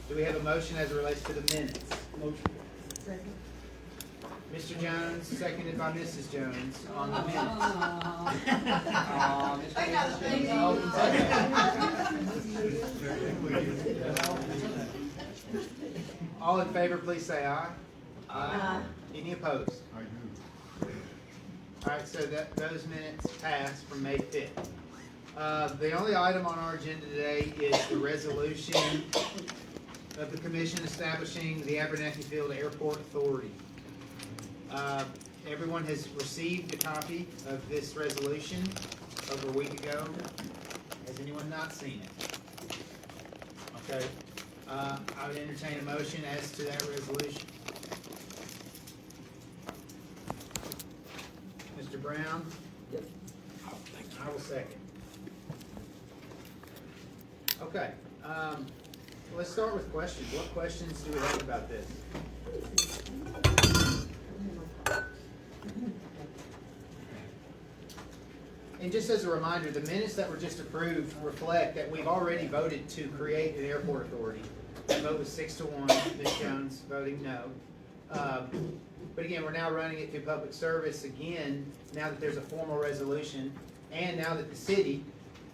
Do we have a motion as it relates to the minutes? Motion. Second. Mr. Jones, seconded by Mrs. Jones on the minutes. I got the thing. All in favor, please say aye. Aye. Any opposed? I do. All right, so those minutes pass from May 5th. The only item on our agenda today is the resolution of the commission establishing the Abernathy Field Airport Authority. Everyone has received a copy of this resolution over a week ago. Has anyone not seen it? Okay. I would entertain a motion as to that resolution. Mr. Brown? Yep. I will second. Okay, let's start with questions. What questions do we have about this? And just as a reminder, the minutes that were just approved reflect that we've already voted to create an airport authority. That vote was 6-1, Ms. Jones voting no. But again, we're now running it through public service again, now that there's a formal resolution, and now that the city,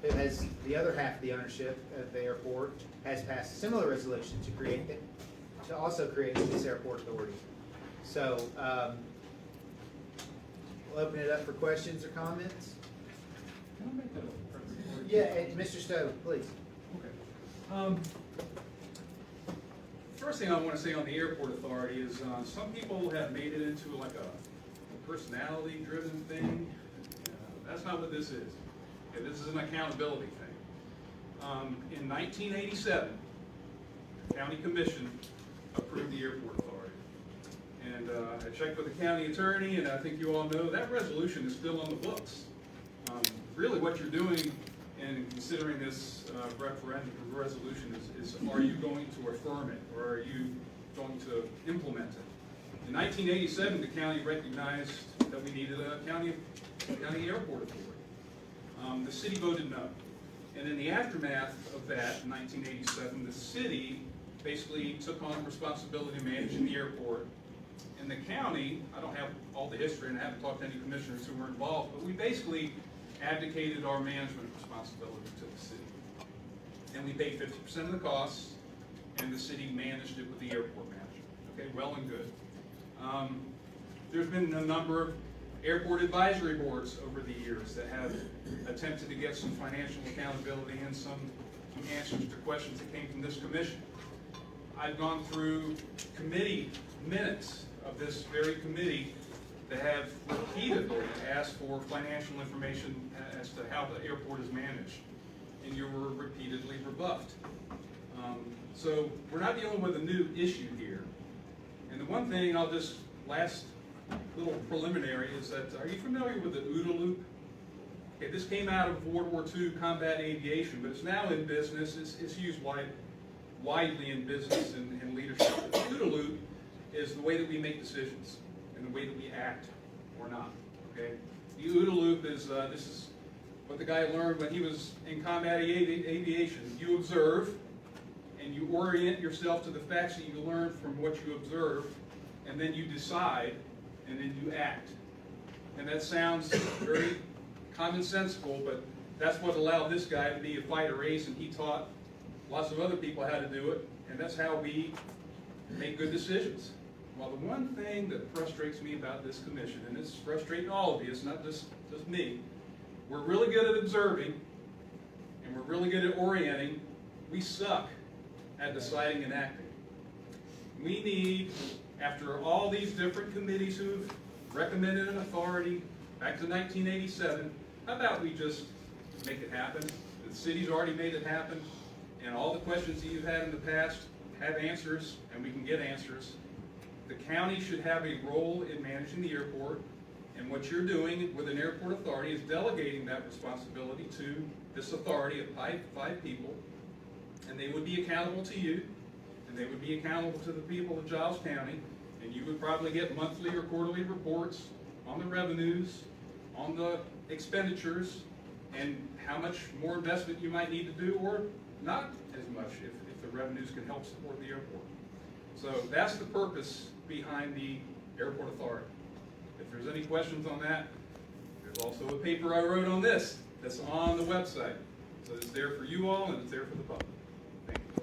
who has the other half of the ownership of the airport, has passed a similar resolution to create it, to also create this airport authority. So, we'll open it up for questions or comments. Can I make that a Yeah, Mr. Stowe, please. Okay. First thing I want to say on the airport authority is some people have made it into like a personality-driven thing. That's not what this is. Okay, this is an accountability thing. In 1987, the county commission approved the airport authority. And I checked with the county attorney, and I think you all know that resolution is still on the books. Really what you're doing in considering this referendum resolution is are you going to affirm it, or are you going to implement it? In 1987, the county recognized that we needed a county airport authority. The city voted no. And in the aftermath of that, in 1987, the city basically took on responsibility of managing the airport. And the county, I don't have all the history and I haven't talked to any commissioners who were involved, but we basically abdicated our management responsibility to the city. And we paid 50% of the costs, and the city managed it with the airport manager. Okay, well and good. There's been a number of airport advisory boards over the years that have attempted to get some financial accountability and some answers to questions that came from this commission. I've gone through committee minutes of this very committee that have repeatedly asked for financial information as to how the airport is managed, and you were repeatedly rebuffed. So we're not dealing with a new issue here. And the one thing I'll just, last little preliminary, is that, are you familiar with the OODA loop? Okay, this came out of World War II combat aviation, but it's now in business. It's used widely in business and leadership. The OODA loop is the way that we make decisions and the way that we act or not. Okay, the OODA loop is this is what the guy learned when he was in combat aviation. You observe and you orient yourself to the facts that you learn from what you observe, and then you decide, and then you act. And that sounds very commonsensical, but that's what allowed this guy to be a fighter ace, and he taught lots of other people how to do it, and that's how we make good decisions. Well, the one thing that frustrates me about this commission, and it's frustrating all of you, it's not just me, we're really good at observing, and we're really good at orienting. We suck at deciding and acting. We need, after all these different committees who've recommended an authority back to 1987, how about we just make it happen? The city's already made it happen, and all the questions that you've had in the past have answers, and we can get answers. The county should have a role in managing the airport, and what you're doing with an airport authority is delegating that responsibility to this authority of five people, and they would be accountable to you, and they would be accountable to the people of Giles County, and you would probably get monthly or quarterly reports on the revenues, on the expenditures, and how much more investment you might need to do, or not as much if the revenues can help support the airport. So that's the purpose behind the airport authority. If there's any questions on that, there's also a paper I wrote on this that's on the website. So it's there for you all and it's there for the public. Thank you.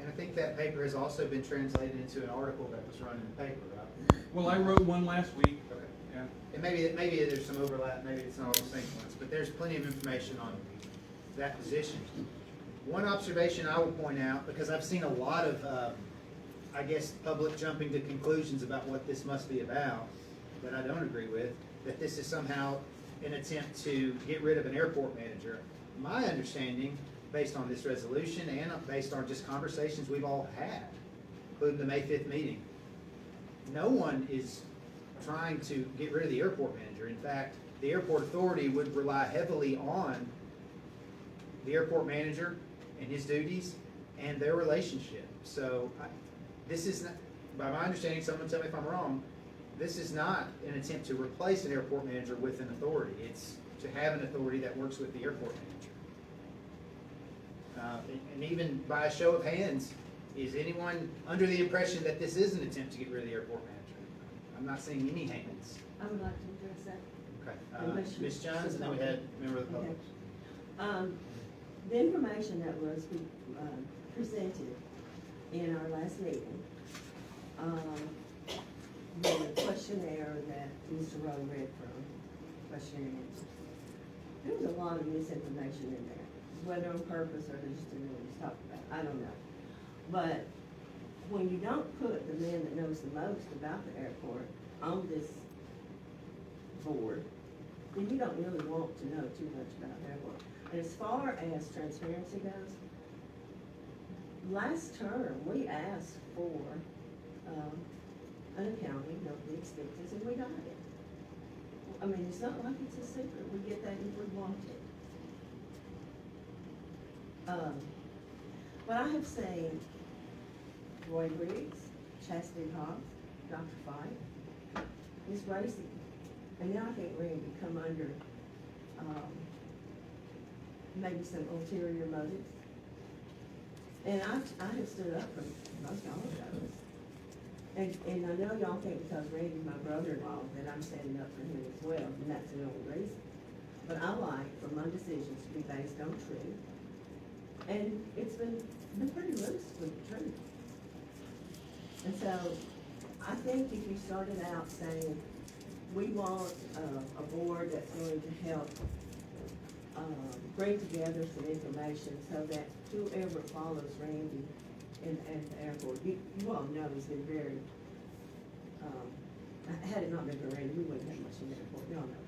And I think that paper has also been translated into an article that was run in the paper, right? Well, I wrote one last week. Okay. Yeah. And maybe there's some overlap, maybe it's not all the same ones, but there's plenty of information on that position. One observation I will point out, because I've seen a lot of, I guess, public jumping to conclusions about what this must be about, that I don't agree with, that this is somehow an attempt to get rid of an airport manager. My understanding, based on this resolution and based on just conversations we've all had, including the May 5th meeting, no one is trying to get rid of the airport manager. In fact, the airport authority would rely heavily on the airport manager and his duties and their relationship. So this is not, by my understanding, someone tell me if I'm wrong, this is not an attempt to replace an airport manager with an authority. It's to have an authority that works with the airport manager. And even by a show of hands, is anyone under the impression that this is an attempt to get rid of the airport manager? I'm not seeing any hands. I would like to address that. Okay. Ms. Johns, and then we had a member of the public. The information that was presented in our last meeting, the questionnaire that Mr. Rowe read from, questionnaire answers, there was a lot of misinformation in there, whether on purpose or they just didn't really talk about it, I don't know. But when you don't put the man that knows the most about the airport on this board, then you don't really want to know too much about the airport. And as far as transparency goes, last term, we asked for, an accounting of the expenses, and we got it. I mean, it's not like it's a secret, we get that if we want it. But I have seen Roy Briggs, Chastity Hobbs, Dr. Fife, Ms. Racy, and now I think Randy come under, maybe some ulterior motives. And I have stood up for most all of those. And I know y'all think because Randy's my brother-in-law that I'm standing up for him as well, and that's the only reason. But I like for my decisions to be based on truth. And it's been pretty loose with the truth. And so, I think if you started out saying, we want a board that's going to help bring together some information so that whoever follows Randy at the airport, you all know he's been very, had it not been for Randy, we wouldn't have much in the airport, y'all know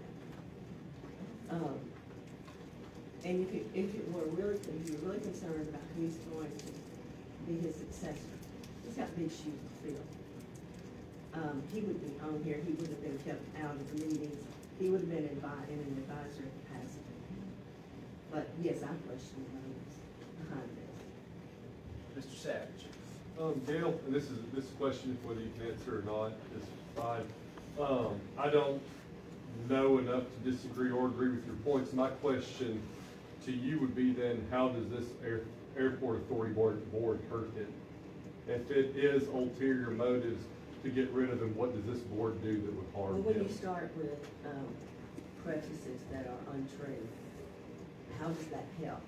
that. And if you're really concerned about who's going to be his successor, he's got big shoes to fill. He would be on here, he would have been kept out of the meetings, he would have been in an advisory capacity. But yes, I question the motives behind this. Mr. Savage. Dale, and this question, whether you can answer or not, is fine. I don't know enough to disagree or agree with your points. My question to you would be then, how does this airport authority board hurt it? If it is ulterior motives to get rid of him, what does this board do that would harm him? Well, when you start with prefaces that are untrue, how does that help?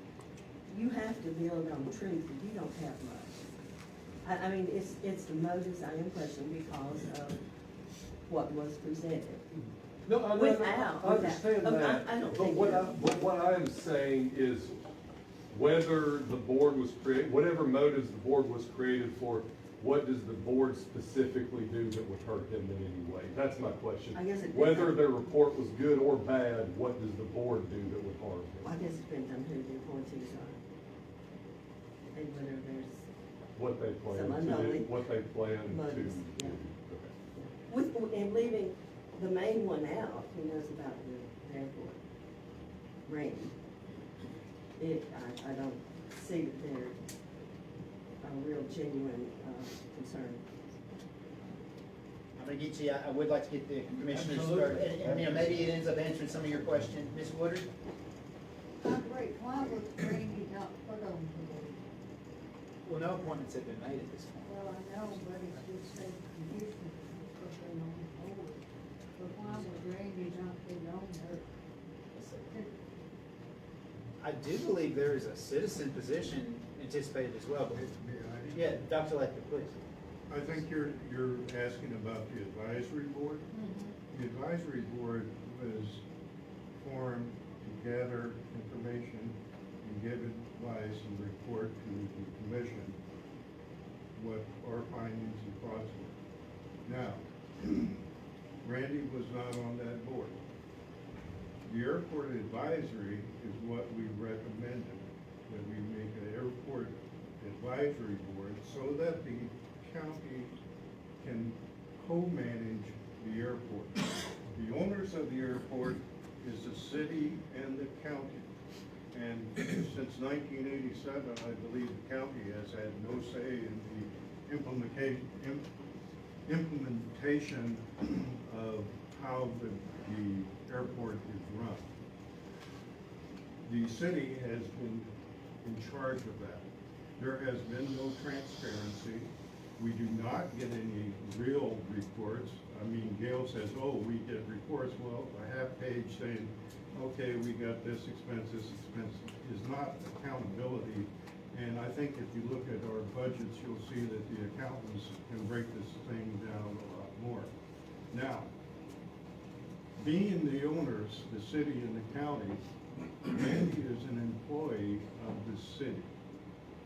You have to build on truth, and you don't have much. I mean, it's the motives I am questioning because of what was presented. No, I understand that. I don't But think. what I am saying is whether the board was created, whatever motives the board was created for, what does the board specifically do that would hurt him in any way? That's my question. I guess it Whether depends. their report was good or bad, what does the board do that would harm I him? guess it depends on who the appointees are. And whether there's, What they plan Some to do, unknown what they plan to motives, do. yeah. And leaving the main one out, who knows about the airport, Randy. I don't see that they're a real genuine concern. I'm gonna get you, I would like to get the commissioners Absolutely. started, and, you know, maybe it ends up answering some of your questions. Ms. Woodard? Great, why was Randy not put on the board? Well, no appointments have been made at this point. Well, I know, but it's just said conditions because they on the board. But why would Randy not be on there? I do believe there is a citizen position anticipated as well. but- Yeah, Dr. Lecter, please. I think you're asking about the advisory board. The advisory board was formed to gather information and give advice and report to the commission what our findings and thoughts were. Now, Randy was not on that board. The airport advisory is what we recommended, that we make an airport advisory board so that the county can co-manage the airport. The owners of the airport is the city and the county. And since 1987, I believe the county has had no say in the implementation of how the airport is run. The city has been in charge of that. There has been no transparency. We do not get any real reports. I mean, Gail says, oh, we get reports. Well, a half page saying, okay, we got this expense is not accountability. And I think if you look at our budgets, you'll see that the accountants can break this thing down a lot more. Now, being the owners, the city and the county, Randy is an employee of the city.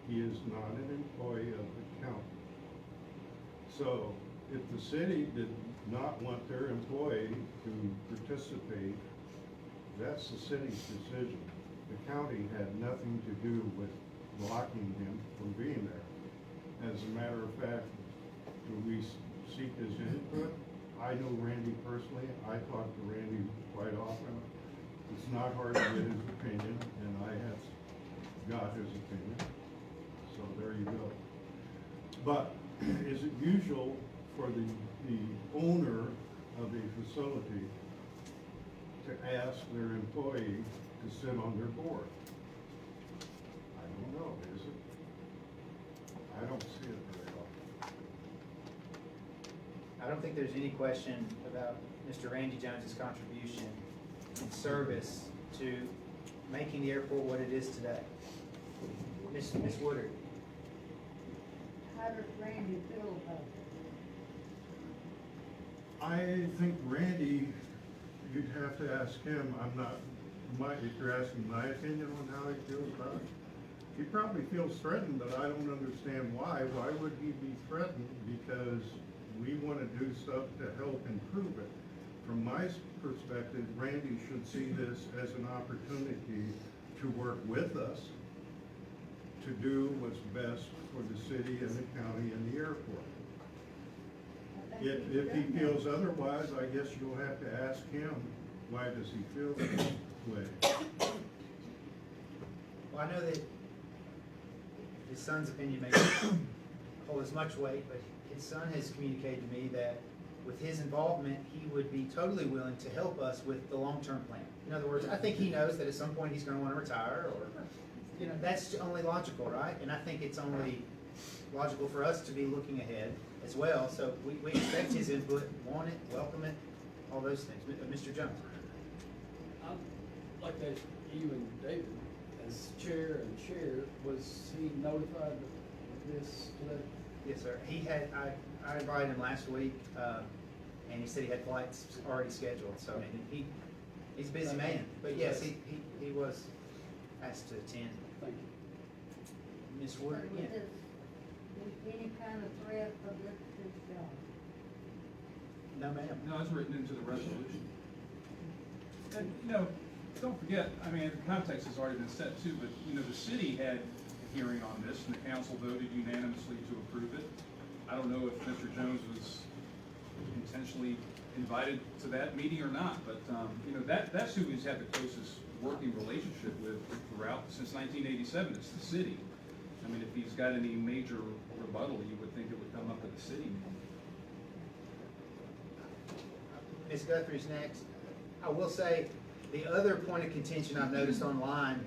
He is not an employee of the county. So if the city did not want their employee to participate, that's the city's decision. The county had nothing to do with blocking him from being there. As a matter of fact, do we seek his input? I know Randy personally. I talk to Randy quite often. It's not hard to get his opinion, and I have got his opinion. So there you go. But is it usual for the owner of a facility to ask their employee to sit on their board? I don't know, is it? I don't see it very often. I don't think there's any question about Mr. Randy Jones's contribution and service to making the airport what it is today. Ms. Woodard. How does Randy feel about it? I think Randy, you'd have to ask him. I'm not, if you're asking my opinion on how he feels about it, he probably feels threatened, but I don't understand why. Why would he be threatened? Because we want to do stuff to help improve it. From my perspective, Randy should see this as an opportunity to work with us to do what's best for the city and the county and the airport. If he feels otherwise, I guess you'll have to ask him, why does he feel this way? Well, I know that his son's opinion may hold as much weight, but his son has communicated to me that with his involvement, he would be totally willing to help us with the long-term plan. In other words, I think he knows that at some point he's gonna wanna retire, or, you know, that's only logical, right? And I think it's only logical for us to be looking ahead as well, so we expect his input, want it, welcome it, all those things. Mr. Jones? I'd like to ask you and David, as chair and chair, was he notified of this today? Yes, sir. He had, I invited him last week, and he said he had flights already scheduled, so he's a busy man. But yes, he was asked to attend. Thank you. Ms. Woodard, Would again. this be any kind of threat for this job? No, ma'am. No, it's written into the resolution. And, you know, don't forget, I mean, the context has already been set too, but, you know, the city had a hearing on this, and the council voted unanimously to approve it. I don't know if Mr. Jones was intentionally invited to that meeting or not, but, you know, that's who he's had the closest working relationship with throughout, since 1987, it's the city. I mean, if he's got any major rebuttal, you would think it would come up at the city meeting. Ms. Guthrie's next. I will say, the other point of contention I've noticed online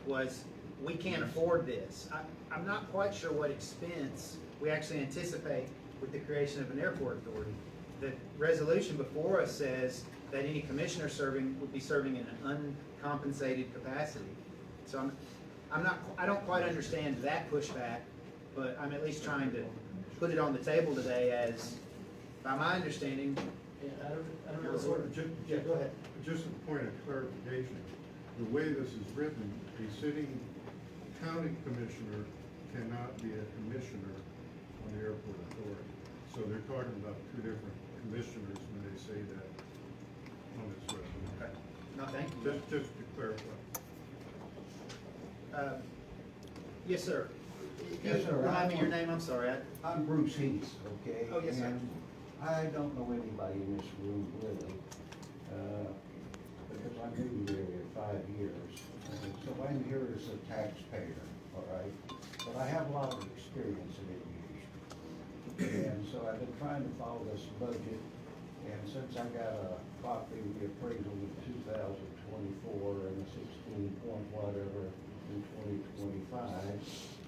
was we can't afford this. I'm not quite sure what expense we actually anticipate with the creation of an airport authority. The resolution before us says that any commissioner serving would be serving in an uncompensated capacity. So I don't quite understand that pushback, but I'm at least trying to put it on the table today as, by my understanding, Yeah, I don't know. yeah, go ahead. Just a point of clarification, the way this is written, a sitting county commissioner cannot be a commissioner on the airport authority. So they're talking about two different commissioners when they say that on this resolution. Okay. No, thank you. Just to clarify. Yes, sir. Yes, sir. Remind me your name, I'm sorry. I'm Bruce Heath, okay? Oh, yes, sir. And I don't know anybody in this room really, because I knew you there 5 years. So I'm here as a taxpayer, all right? But I have a lot of experience in aviation. And so I've been trying to follow this budget, and since I got a copy of the appraisal in 2024 and the 16 point whatever in 2025,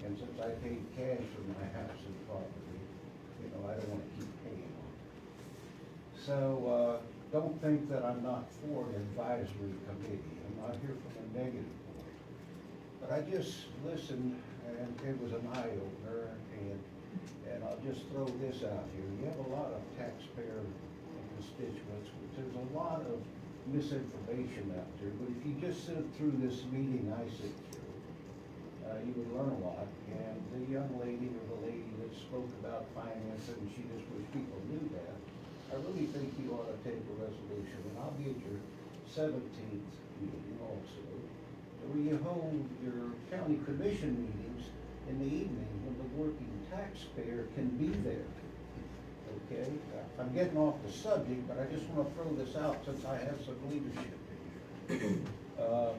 and since I paid cash for my house and property, you know, I don't wanna keep paying on it. So, don't think that I'm not for an advisory committee. I'm not here from a negative point. But I just listened, and it was an eye opener, and I'll just throw this out here. You have a lot of taxpayer constituents, there's a lot of misinformation out there, but if you just sit through this meeting I sit through, you would learn a lot. And the young lady or the lady that spoke about finance, and she just wished people knew that, I really think you ought to take a resolution, and I'll be at your 17th meeting also, where you hold your county commission meetings in the evening when the working taxpayer can be there. Okay, I'm getting off the subject, but I just want to throw this out since I have some leadership in here.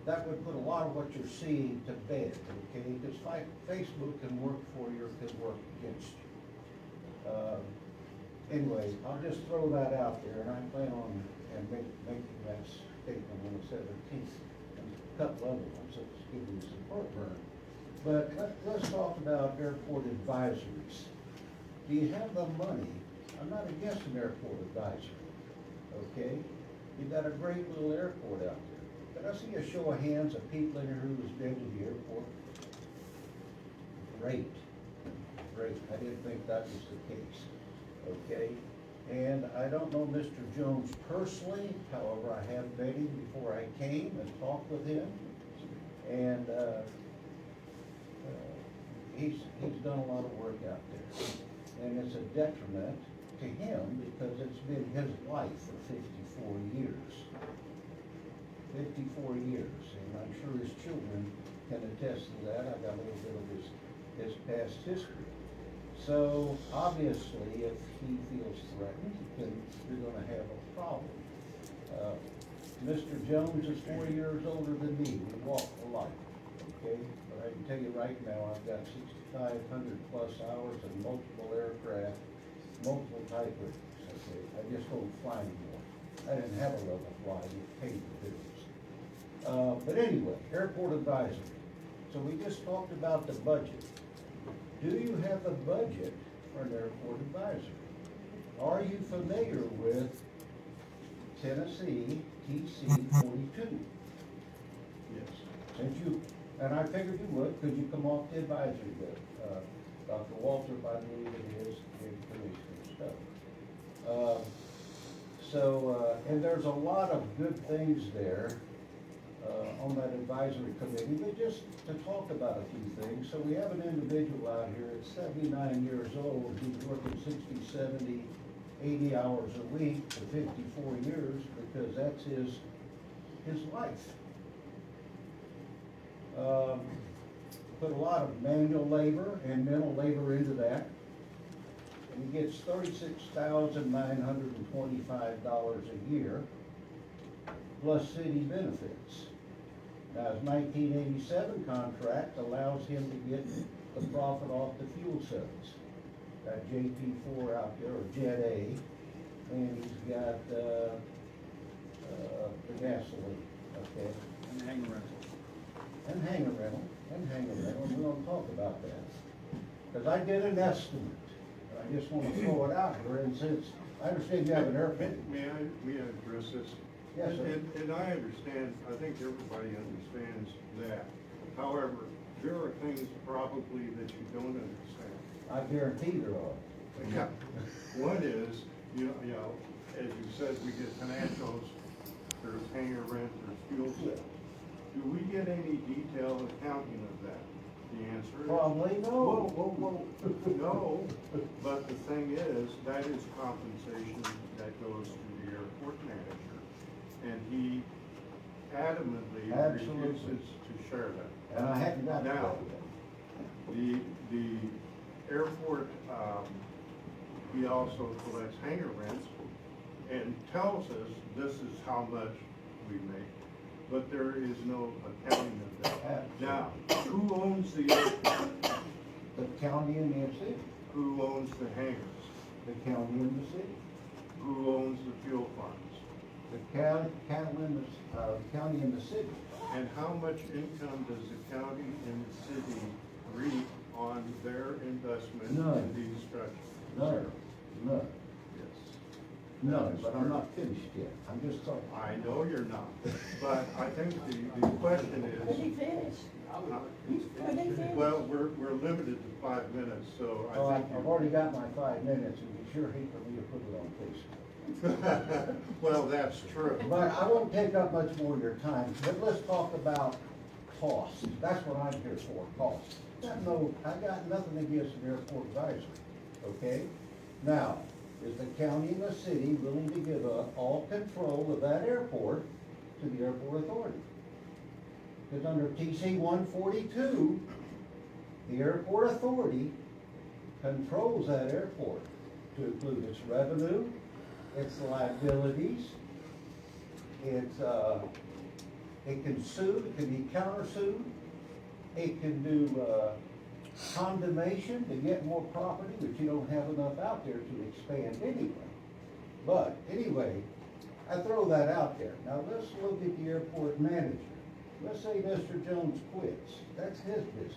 That would put a lot of what you're seeing to bed, okay? Because Facebook can work for you or can work against you. Anyway, I'll just throw that out there, and I plan on making that statement on the 17th. And a couple other ones, so it's giving you some heartburn. But let's talk about airport advisories. Do you have the money? I'm not against an airport advisory, okay? You've got a great little airport out there. Can I see a show of hands of people in here who's been to the airport? Great, great. I didn't think that was the case, okay? And I don't know Mr. Jones personally, however, I have met him before I came and talked with him. And he's done a lot of work out there. And it's a detriment to him because it's been his life for 54 years. 54 years, and I'm sure his children can attest to that. I got a little bit of his past history. So obviously, if he feels threatened, then you're gonna have a problem. Mr. Jones is 4 years older than me. We walk alike, okay? But I can tell you right now, I've got 6,500 plus hours and multiple aircraft, multiple type rates, okay? I just don't fly anymore. I didn't have a level fly, you paid the bills. But anyway, airport advisory. So we just talked about the budget. Do you have a budget for an airport advisory? Are you familiar with Tennessee TC 42? Yes. Since you, and I figured you would, because you come off the advisory board. Dr. Walter, I believe it is, did commission stuff. And there's a lot of good things there on that advisory committee, but just to talk about a few things. So we have an individual out here at 79 years old, who's working 60, 70, 80 hours a week for 54 years because that's his life. Put a lot of manual labor and mental labor into that. And he gets $36,925 a year, plus city benefits. Now, his 1987 contract allows him to get the profit off the fuel cells. Got JP4 out there, or Jet A, and he's got the gasoline, okay? And hang rental. and hangar rental, and we're gonna talk about that. Cause I did an estimate, and I just wanna throw it out here, and since, I understand you have an airplane. May I address this? Yes, sir. And I understand, I think everybody understands that. However, there are things probably that you don't understand. I guarantee there are. Yeah. One is, you know, as you said, we get financials, there's hangar rent, there's fuel sales. Do we get any detailed accounting of that? The answer is. Probably no. Whoa, no, but the thing is, that is compensation that goes to the airport manager, and he adamantly Absolutely. refuses to share that. And I hadn't got to Now, that the airport, he also collects hangar rents and tells us this is how much we make, but there is no accounting of that. Now, who owns the airport? yet. The county and the city, Who owns the hangars? the county and the city, Who owns the fuel funds? the county and the city. And how much income does the county and the city reap on their investment None. in these structures? None, none, Yes. none, but I'm not finished yet. I'm just talking. I know you're not, but I think the question Could he is, finish? Could he finish? well, we're limited to 5 minutes, so Oh, I think. I've already got my 5 minutes, and you sure hate for me to put it on Facebook. Well, that's true. But I won't take up much more of your time, but let's talk about cost. That's what I'm here for, cost. I got nothing against an airport advisory, okay? Now, is the county and the city willing to give up all control of that airport to the airport authority? Because under TC 142, the airport authority controls that airport to include its revenue, its liabilities, it can sue, it can be countersued, it can do, condemnation to get more property, but you don't have enough out there to expand anyway. But anyway, I throw that out there. Now let's look at the airport manager. Let's say Mr. Jones quits, that's his business.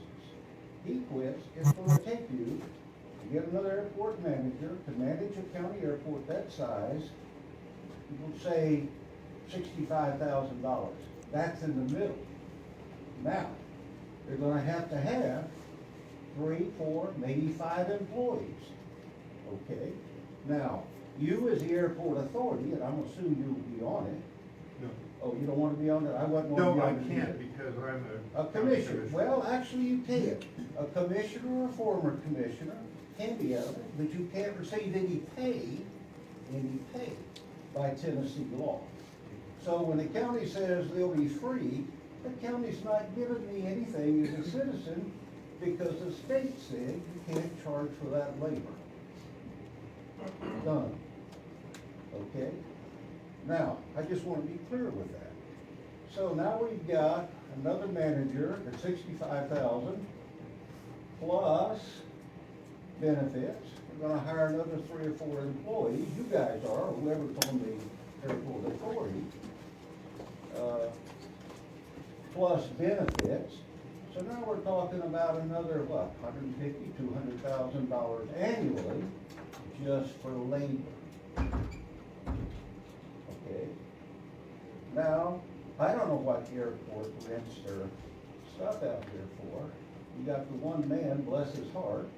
He quits, it's gonna take you to get another airport manager to manage a county airport that size, we'll say $65,000. That's in the middle. Now, they're gonna have 3, 4, maybe 5 employees, okay? Now, you as the airport authority, and I'm assuming you'll be on it. No. Oh, you don't wanna be on it? I wasn't No, wanna I be on it either. can't because I'm A commissioner, well, actually you can. A commissioner or a former commissioner can be on it, but you can't receive any pay by Tennessee law. So when the county says they'll be free, the county's not giving me anything as a citizen because the state said you can't charge for that labor. Done. Okay? Now, I just want to be clear with that. So now we've got another manager at $65,000 plus benefits. We're gonna hire another 3 or 4 employees. You guys are, or whoever's on the airport authority. Plus benefits. So now we're talking about another, what, $150,000, $200,000 annually just for labor. Okay? Now, I don't know what the airport rents their stuff out there for. You got the one man, bless his heart,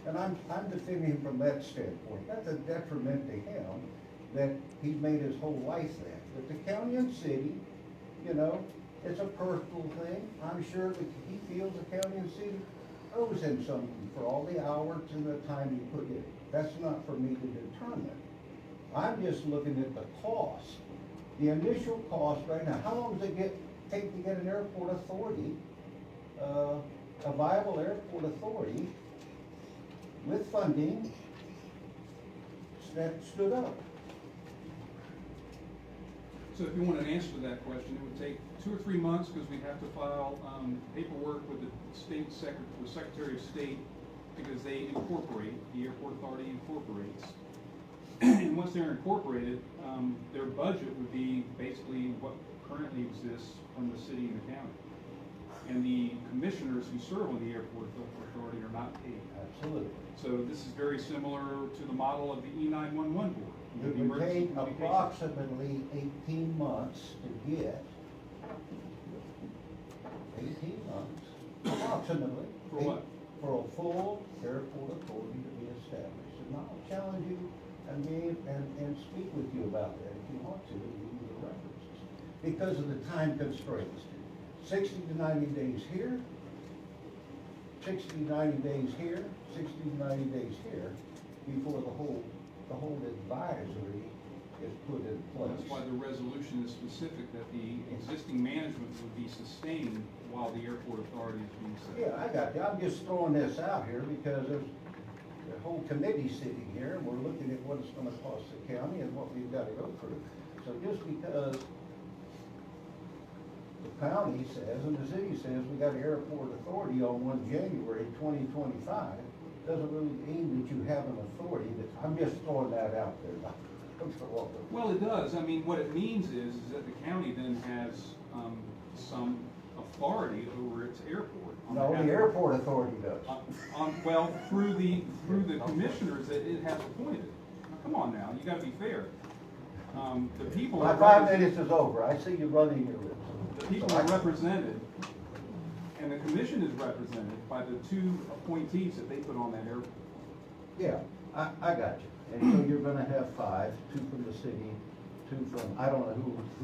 and I'm defending him from that standpoint. That's a detriment to him that he made his whole life that. But the county and city, you know, it's a personal thing. I'm sure that he feels the county and city owes him something for all the hours and the time he put in. That's not for me to determine. I'm just looking at the cost. The initial cost right now, how long does it take to get an airport authority, a viable airport authority with funding that stood up? So if you want an answer to that question, it would take 2 or 3 months because we'd have to file paperwork with the Secretary of State because they incorporate, the airport authority incorporates. And once they're incorporated, their budget would be basically what currently exists from the city and the county. and the commissioners who serve on the airport authority are not paid. Absolutely. So this is very similar to the model of the E911 board. You The would emergency take communications. approximately 18 months to get, 18 months, approximately. For what? For a full airport authority to be established. And I'll challenge you and speak with you about that if you want to, and give you the references. Because of the time constraints. 60 to 90 days here, 60 to 90 days here, 60 to 90 days here, before the whole advisory is put in place. That's why the resolution is specific, that the existing management would be sustained while the airport authority is being set. Yeah, I got you. I'm just throwing this out here because there's a whole committee sitting here, and we're looking at what it's gonna cost the county and what we've gotta go through. So just because the county says and the city says we got an airport authority on 1 January 2025, doesn't really mean that you have an authority. I'm just throwing that out there. Well, it does. I mean, what it means is that the county then has some authority over its airport. on No, behalf the of- airport authority does. Well, through the commissioners that it has appointed. Now, come on now, you gotta be fair. The people My are 5 represented, minutes is over. I see you running your lips. the people are represented, and the commission is represented by the two appointees that they put on that airport. Yeah, I got you. And so you're gonna have 5, 2 from the city, 2 from, I don't know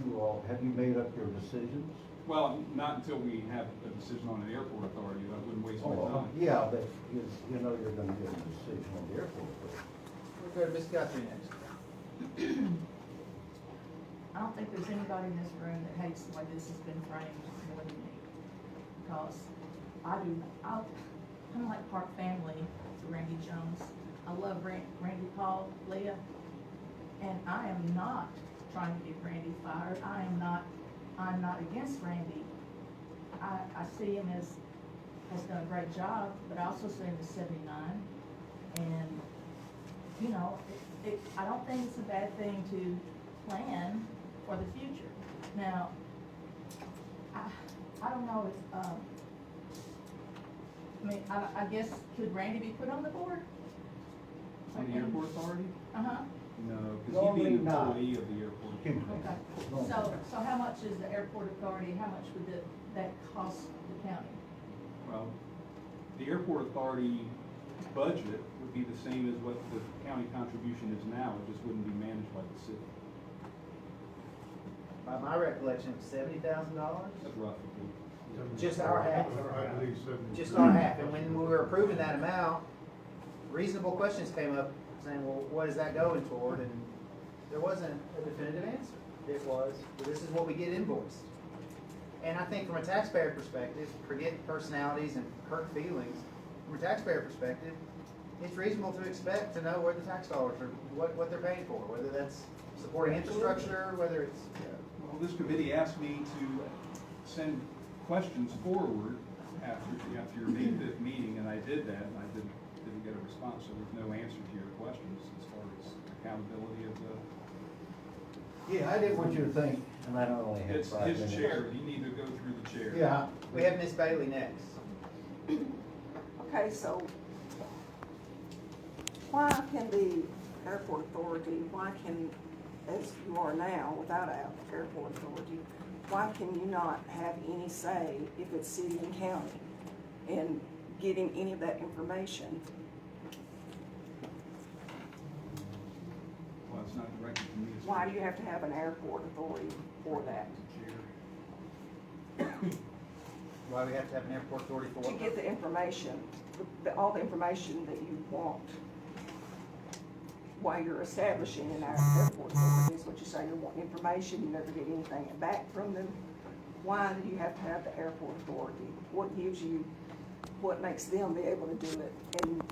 who all, have you made up your decisions? Well, not until we have a decision on an airport authority. I wouldn't waste my Oh, time. yeah, but you know you're gonna get a decision on the airport. We'll go to Ms. Guthrie next. I don't think there's anybody in this room that hates the way this has been framed more than me. Because I'm like part family to Randy Jones. I love Randy Paul, Leah, and I am not trying to get Randy fired. I'm not against Randy. I see him has done a great job, but I also see him as 79. And, you know, I don't think it's a bad thing to plan for the future. Now, I don't know if, I guess, could Randy be put on the board? On the airport authority? Uh-huh, No, because he'd be Normally an not. employee of the airport. Excuse me. okay. So how much is the airport authority, how much would that cost the county? Well, the airport authority budget would be the same as what the county contribution is now, it just wouldn't be managed by the city. By my recollection, it's $70,000. That's roughly. Just our half. I believe 70. Just our half, and when we were approving that amount, reasonable questions came up saying, well, what is that going toward? And there wasn't a definitive answer. It was, well, this is what we get invoiced. And I think from a taxpayer perspective, forget personalities and hurt feelings, from a taxpayer perspective, it's reasonable to expect to know where the tax dollars are, what they're paying for, whether that's supporting infrastructure, whether it's, Well, this committee asked me to send questions forward after your May 5th meeting, and I did that, and I didn't get a response, so there's no answer to your questions as far as accountability of the. Yeah, I did what you think, and I don't only have It's 5 minutes. his chair, you need to go through the chair. Yeah. we have Ms. Bailey next. Okay, so why can the airport authority, as you are now without an airport authority, why can you not have any say if it's city and county in getting any of that information? Well, it's not directed to me. it's Why do you have to have an airport authority for that? the chair. Why we have to have an airport authority for To what? get the information, all the information that you want while you're establishing an airport authority, is what you say, you want information, you never get anything back from them. Why do you have to have the airport authority? What gives you, what makes them be able to do it, and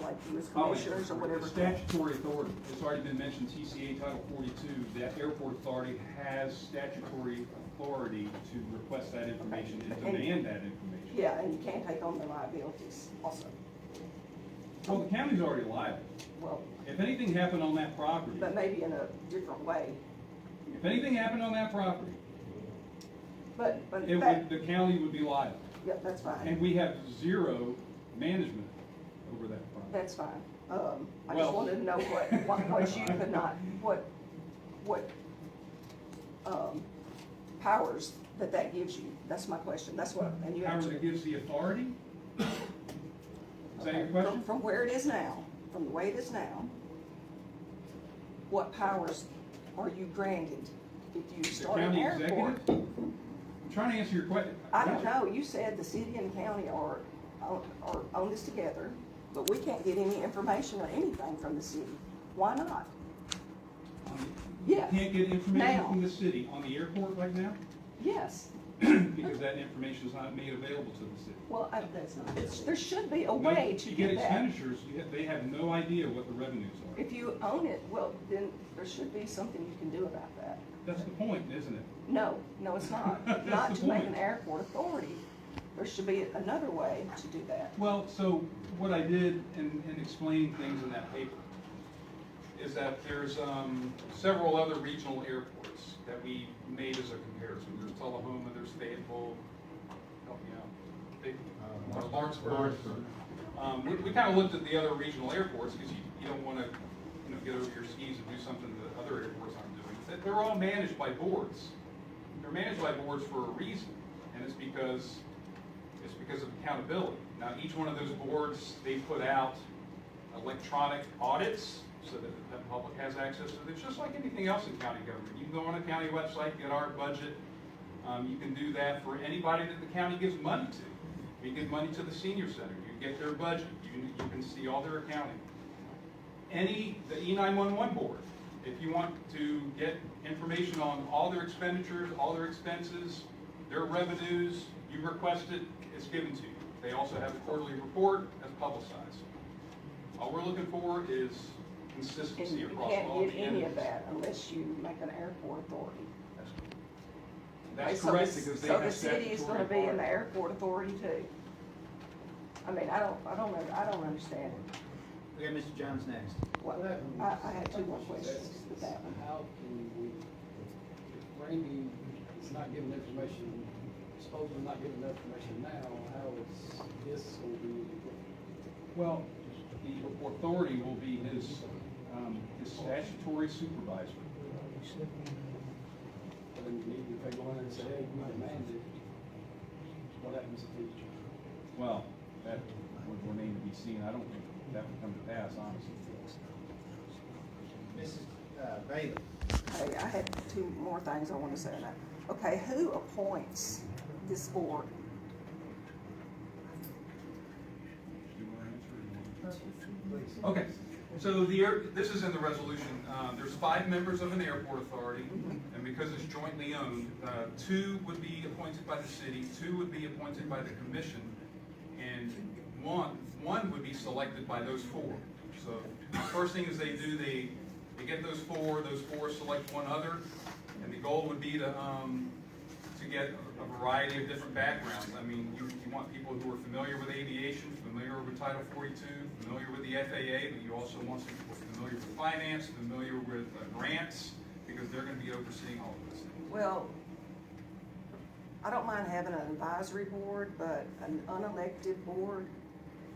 like you as commissioners or whatever? The statutory authority, it's already been mentioned, TCA Title 42, that airport authority has statutory authority to request that information and demand that information. Yeah, and you can't take on the liabilities also. Well, the county's already liable. Well, If anything happened on that property, but maybe in a different way. if anything happened on that property, but It that, would, the county would be liable. yep, that's fine, And we have zero management over that property. that's fine. I Well- just wanted to know what you could not, what, powers that gives you. That's my question, that's what, and you Power answered that it. gives the authority? Is that your Okay, question? From where it is now, from the way it is now, what powers are you granted if you The start an county airport? executive? I'm trying to answer your question. I don't know, you said the city and county are on this together, but we can't get any information or anything from the city. Why not? Yeah, You can't get information Now. from the city on the airport right now? yes. Because that information is not made available to the city. Well, That's not. there should be a No, way to You get get that. expenditures, they have no idea what the revenues are. If you own it, well, then there should be something you can do about that. That's the point, isn't it? No, it's not. That's Not the to make point. an airport authority. There should be another way to do that. Well, so what I did in explaining things in that paper is that there's several other regional airports that we made as a comparison. There's Tullahoma, there's Fayetteville, help me out, Lawrenceburg. We kind of looked at the other regional airports because you don't want to, get over your skis and do something that other airports aren't doing. They're all managed by boards. They're managed by boards for a reason, and it's because of accountability. Now, each one of those boards, they put out electronic audits so that the public has access to it. It's just like anything else in county government. You can go on a county website, get our budget. You can do that for anybody that the county gives money to. You give money to the senior center, you get their budget, you can see all their accounting. The E911 board, if you want to get information on all their expenditures, all their expenses, their revenues, you request it, it's given to you. They also have a quarterly report that's publicized. All we're looking for is And consistency you across can't all get the any entities. of that unless you make an airport authority. That's So correct, the- because they So have the city is gonna statutory be in the authority. airport authority too. I mean, I don't understand it. We got Mr. Jones next. Well, I had two more questions with that one. How can we, if Randy is not giving information, supposedly not giving the information now, how is this going to be? Well, the authority will be his statutory supervisor. But then you need, if they go in and say, hey, we demand it, what happens if he? Well, that would remain to be seen. I don't think that would come to pass, honestly. Mrs. Bailey. Hey, I had two more things I want to say on that. Okay, who appoints this board? Do you want to answer or you want- Okay, so this is in the resolution. There's 5 members of an airport authority, and because it's jointly owned, 2 would be appointed by the city, 2 would be appointed by the commission, and one would be selected by those 4. So the first thing is they do, they get those 4 select one other, and the goal would be to get a variety of different backgrounds. I mean, you want people who are familiar with aviation, familiar with Title 42, familiar with the FAA, but you also want some people familiar with finance, familiar with grants, because they're going to be overseeing all of this. Well, I don't mind having an advisory board, but an unelected board.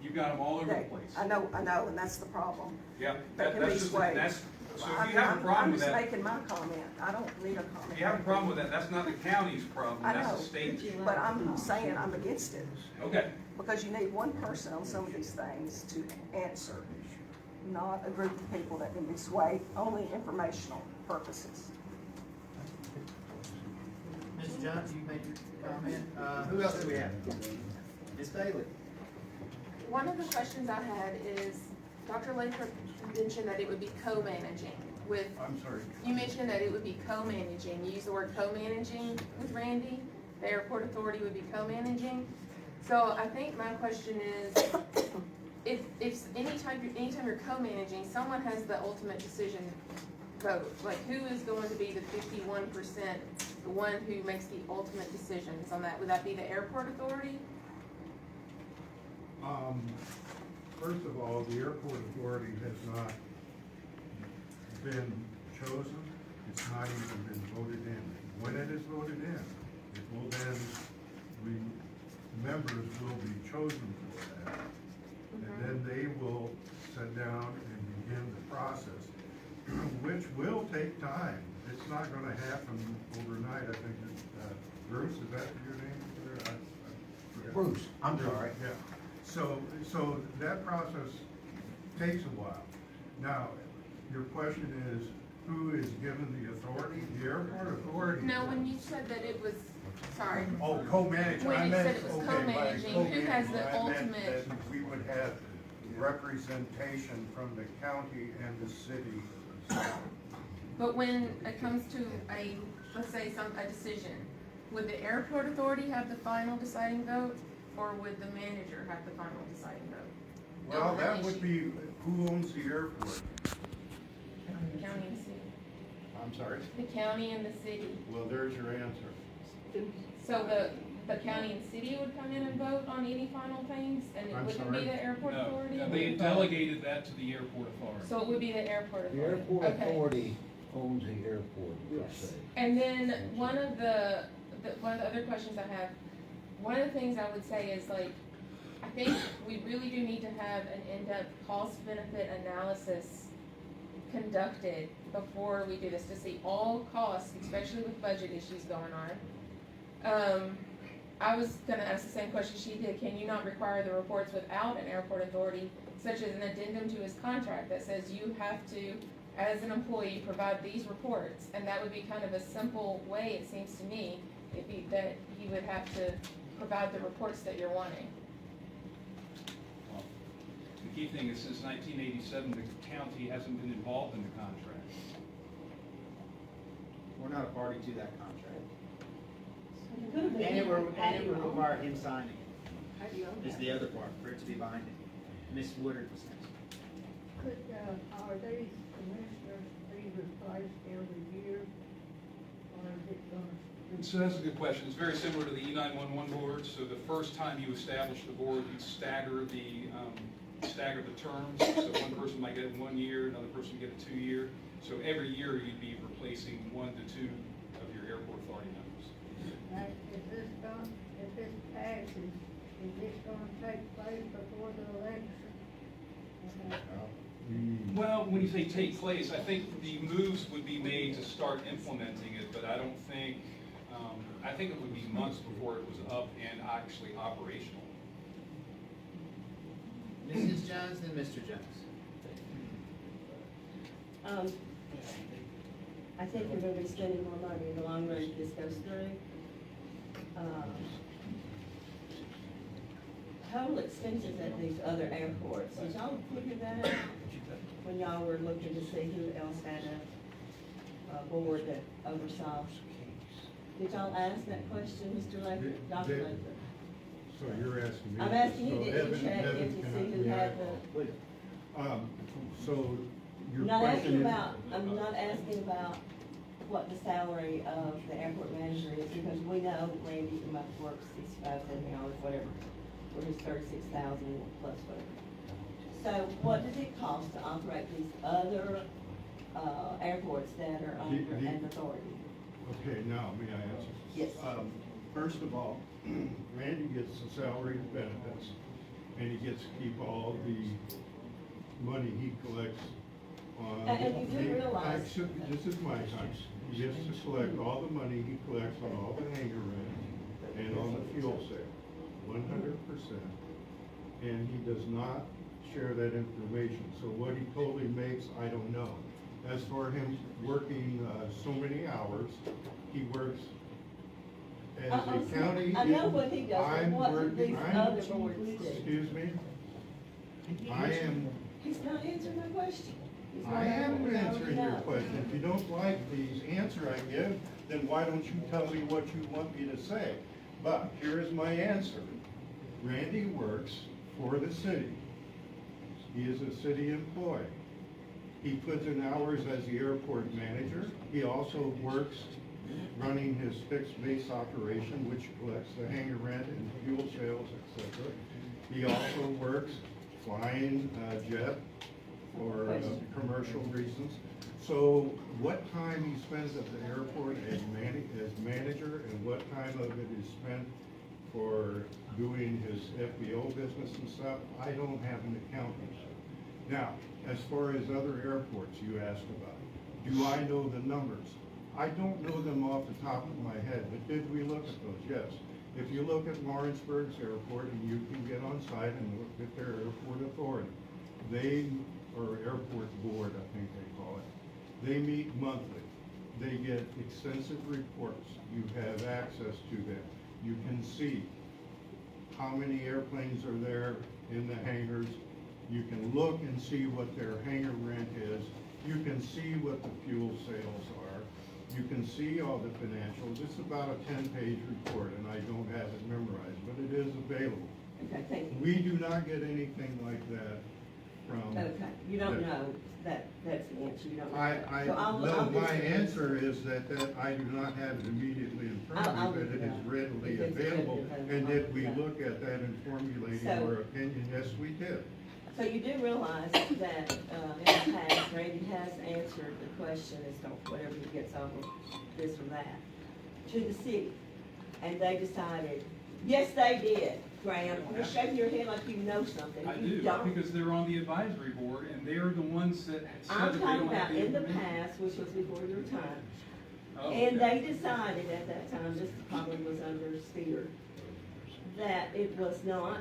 You've got them all over the that- place. I know, and that's the problem. Yeah, They can that's be just, swayed. so if you have a problem with I'm that, just making my comment. I don't need a comment. if you have a problem with that, that's not the county's problem, I that's know, the state's. but I'm saying I'm against it. Okay, Because you need one person on some of these things to answer, not a group of people that can be swayed, only informational purposes. Mr. Jones, you made your comment. Who else do we have? Ms. Bailey. One of the questions I had is, Dr. Lathrop mentioned that it would be co-managing with, I'm sorry. you mentioned that it would be co-managing, you used the word co-managing with Randy, the airport authority would be co-managing. So I think my question is, if anytime you're co-managing, someone has the ultimate decision vote. Like, who is going to be the 51%, the one who makes the ultimate decisions on that? Would that be the airport authority? First of all, the airport authority has not been chosen. It's not even been voted in. When it is voted in, It will then, members will be chosen for that. And then they will sit down and begin the process, which will take time. It's not gonna happen overnight. I think that, Bruce, is that your name? I forget. Bruce, I'm sorry. Yeah, so that process takes a while. Now, your question is, who is given the authority? The airport authority. No, when you said that it was, sorry, Oh, co-management. When I you meant- said it was okay, by co-managing, who has the co-management, I meant ultimate- that we would have representation from the county and the city. but when it comes to a, let's say a decision, would the airport authority have the final deciding vote, or would the manager have the final deciding vote? Well, On the that would issue? be, who owns the airport? The county and the city. I'm sorry? The county and the city. Well, there's your answer. So the county and city would come in and vote on any final things, and it I'm wouldn't be sorry? the airport No, authority? they delegated that to the airport authority. So it would be the airport The authority? airport Okay. authority owns the airport, per se. And then one of the other questions I have, one of the things I would say is like, I think we really do need to have an in-depth cost benefit analysis conducted before we do this, to see all costs, especially with budget issues going on. I was gonna ask the same question she did, can you not require the reports without an airport authority, such as an addendum to his contract that says you have to, as an employee, provide these reports? And that would be kind of a simple way, it seems to me, that he would have to provide the reports that you're wanting. Well, the key thing is, since 1987, the county hasn't been involved in the contract. We're not a party to that contract. It could have been And it would added on. require him signing, How do you own is that? the other part, for it to be binding. Ms. Woodard was next. Could, are these commissioners be replaced every year? Or is it gonna? So that's a good question. It's very similar to the E911 board. So the first time you establish the board, you stagger the terms. So one person might get it in 1 year, another person would get it 2 year. So every year you'd be replacing 1 to 2 of your airport authority members. Now, if this passes, is this gonna take place before the election? Well, when you say take place, I think the moves would be made to start implementing it, but I don't think, I think it would be months before it was up and actually operational. Mrs. Jones, then Mr. Jones. I think we're gonna be spending more money in the long run if this goes through. Total expenses at these other airports, did y'all figure that out? When y'all were looking to see who else had a board that oversaw? Did y'all ask that question, Mr. Laker, Dr. They- Laker? So you're asking me. I'm asking you, So did you Evan- check Evan, in to can see I- who may I- had the? So your I'm not question asking is. about, I'm not asking about what the salary of the airport manager is, because we know that Randy must work 65, 70 hours, whatever, for his 36,000 plus whatever. So what does it cost to operate these other, airports that are under an authority? Okay, now, may I answer? Yes. First of all, Randy gets the salary and benefits, and he gets to keep all the money he collects on. And you do realize- This is my time. He gets to collect all the money he collects on all the hangar rent and on the fuel sale, 100%. And he does not share that information, so what he totally makes, I don't know. As for him working, so many hours, he works as a county. I know what he does, but I'm what do working- these I'm- other boards do? Excuse me? I am, He's not answering my question. He's not I am answering what I answering your know. question. If you don't like the answer I give, then why don't you tell me what you want me to say? But here is my answer. Randy works for the city. He is a city employee. He puts in hours as the airport manager. He also works running his fixed base operation, which collects the hangar rent and fuel sales, etc. He also works flying jet for commercial reasons. So what time he spends at the airport as manager, and what time of it is spent for doing his FBO business and stuff, I don't have an accountant. Now, as far as other airports you asked about, do I know the numbers? I don't know them off the top of my head, but did we look at those? Yes. If you look at Lawrenceburg's airport, and you can get on site and look at their airport authority, or airport board, I think they call it, they meet monthly. They get extensive reports. You have access to them. You can see how many airplanes are there in the hangars. You can look and see what their hangar rent is. You can see what the fuel sales are. You can see all the financials. It's about a 10-page report, and I don't have it memorized, but it is available. Okay, thank you. We do not get anything like that from. Okay, you don't know that's the answer, you don't know. I, So I'll no, my just- answer is that I do not have it immediately in front I'll of me, but look it it is up. readily If it's available. readily And did we available, look at that in formulating So- our opinion? Yes, we did. So you do realize that, in the past, Randy has answered the question as to whatever he gets off of this or that, to the city. And they decided, yes, they did, Graham, you're shaking your head like you know something. I You do, don't. because they're on the advisory board, and they're the ones that said I'm that they talking don't have about the in the information. past, which was before your time. Oh, And okay. they decided at that time, this probably was under Spear, that it was not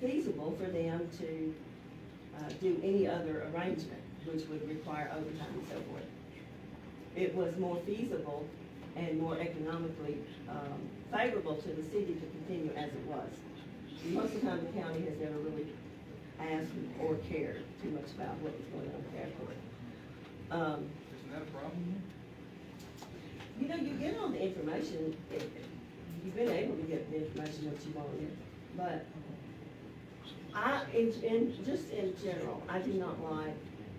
feasible for them to do any other arrangement, which would require overtime and so forth. It was more feasible and more economically favorable to the city to continue as it was. Most of the time, the county has never really asked or cared too much about what was going on with the airport. Isn't that a problem? You know, you get all the information, you've been able to get the information that you wanted, but just in general, I do not like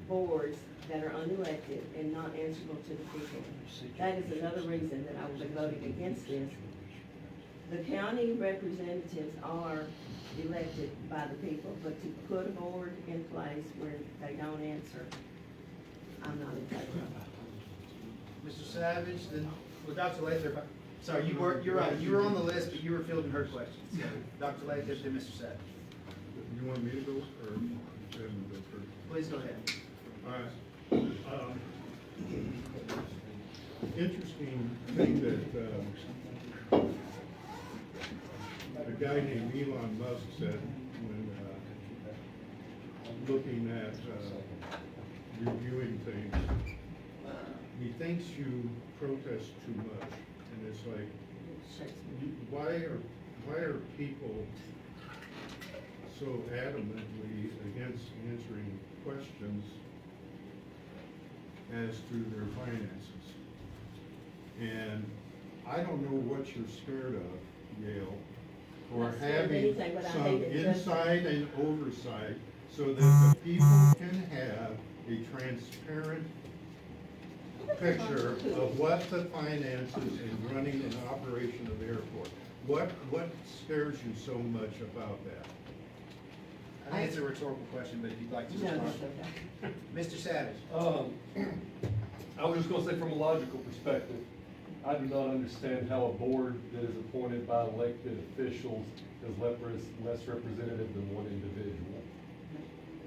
boards that are unelected and not answerable to the people. That is another reason that I will be voting against this. The county representatives are elected by the people, but to put a board in place where they don't answer, I'm not in favor of it. Mr. Savage, then, well, Dr. Lathrop, sorry, you're right, you were on the list, but you were fielding her questions. So, Dr. Lathrop, then Mr. Savage. You want me to go, or Evan go first? Please go ahead. All right. Interesting thing that, a guy named Elon Musk said when, looking at, reviewing things, he thinks you protest too much, and it's like, why are people so adamantly against answering questions as to their finances? And I don't know what you're scared of, Gail, for Not scared of having anything, but I some hate it just- insight and oversight so that the people can have a transparent picture of what the finances in running an operation of the airport. What scares you so much about that? I think it's a rhetorical question, but if you'd like to No, respond. that's okay. Mr. Savage. I was just gonna say, from a logical perspective, I do not understand how a board that is appointed by elected officials is less representative than one individual.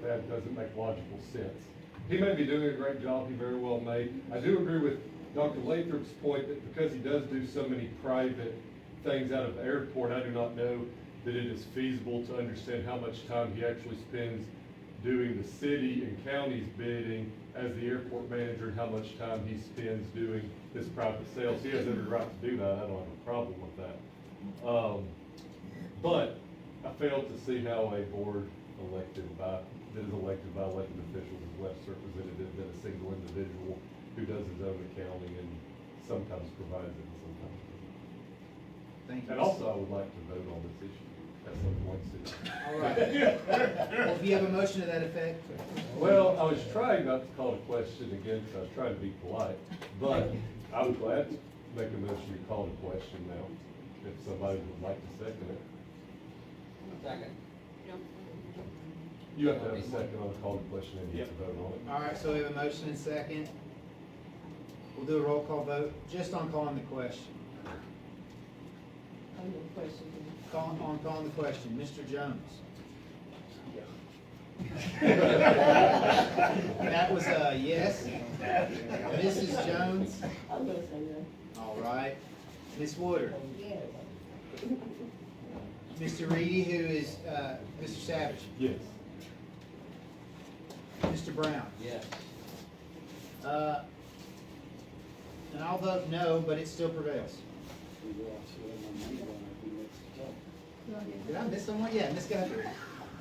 That doesn't make logical sense. He may be doing a great job, he very well may. I do agree with Dr. Lathrop's point that because he does do so many private things out of the airport, I do not know that it is feasible to understand how much time he actually spends doing the city and county's bidding as the airport manager, and how much time he spends doing his private sales. He has every right to do that, I don't have a problem with that. But I fail to see how a board that is elected by elected officials is less representative than a single individual who does his own accounting and sometimes provides it and sometimes doesn't. Thank you. And also, I would like to vote on this issue at some point soon. All right. Well, if you have a motion to that effect. Well, I was trying not to call a question again, because I was trying to be polite, but I would glad to make a motion to call a question now, if somebody would like to second it. Second. You have to have a second on the call to question and you have to vote on it. All right, so we have a motion and second. We'll do a roll call vote just on calling the question. On the question. On calling the question, Mr. Jones. That was a yes. Mrs. Jones, I'm gonna say that. all right. Ms. Woodard, Yes. Mr. Reedy, who is, Mr. Savage, Yes. Mr. Brown. Yes. And I'll vote no, but it still prevails. Did I miss someone? Yeah, Ms. Guthrie.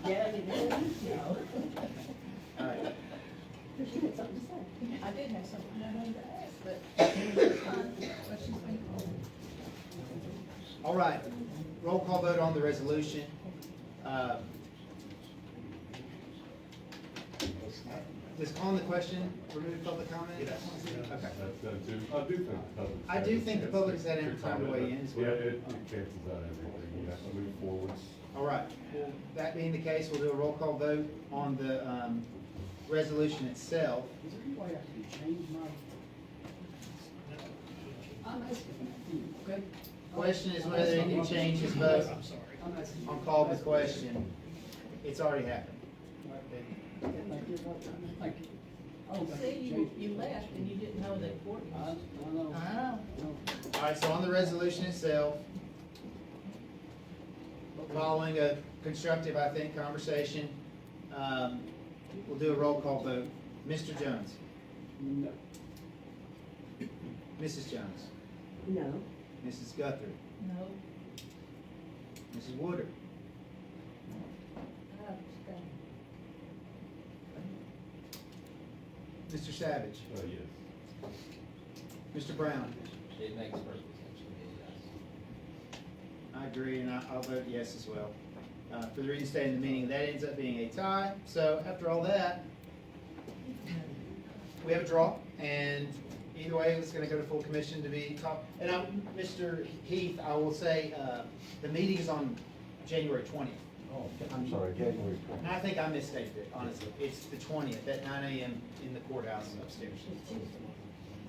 Yeah, you did. No. All right. You had something to say. I did have something I wanted to ask, but she's been All right, roll call vote on the resolution. Does calling the question remove public comment? Okay. That's done too. I do think the public. I do think the public has had ample time to weigh in as well. Yeah, it cancels out everything. You have to move forwards. All right, well, that being the case, we'll do a roll call vote on the resolution itself. Is there any way I can change my? I'm asking, okay? Question is whether you can change his vote I'm asking. on call the question. It's already happened. Thank you. Thank you. Oh, See, you left and you didn't know that Courtney I was. know. I know. All right, so on the resolution itself, following a constructive, I think, conversation, we'll do a roll call vote. Mr. Jones, No. Mrs. Jones, No. Mrs. Guthrie, No. Mrs. Woodard, I abstain. Mr. Savage, Yes. Mr. Brown. It makes perfect sense to me, yes. I agree, and I'll vote yes as well. For the reason stated in the meeting, that ends up being a tie. So after all that, we have a draw, and either way, it's gonna go to full commission to be top. And Mr. Heath, I will say, the meeting is on January 20th. Oh, I'm sorry, January And I think I misstated it, honestly. It's the 20th at 9 a.m. in the courthouse upstairs.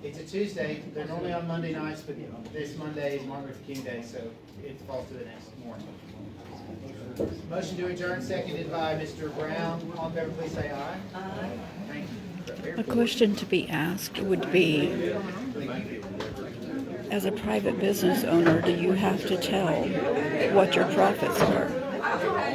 It's a Tuesday. They're normally on Monday nights, but this Monday is Martin Luther King Day, so it falls to the next morning. Motion to adjourn, seconded by Mr. Brown. All in favor, please say aye. Aye. Thank you. A question to be asked would be, as a private business owner, do you have to tell what your profits are?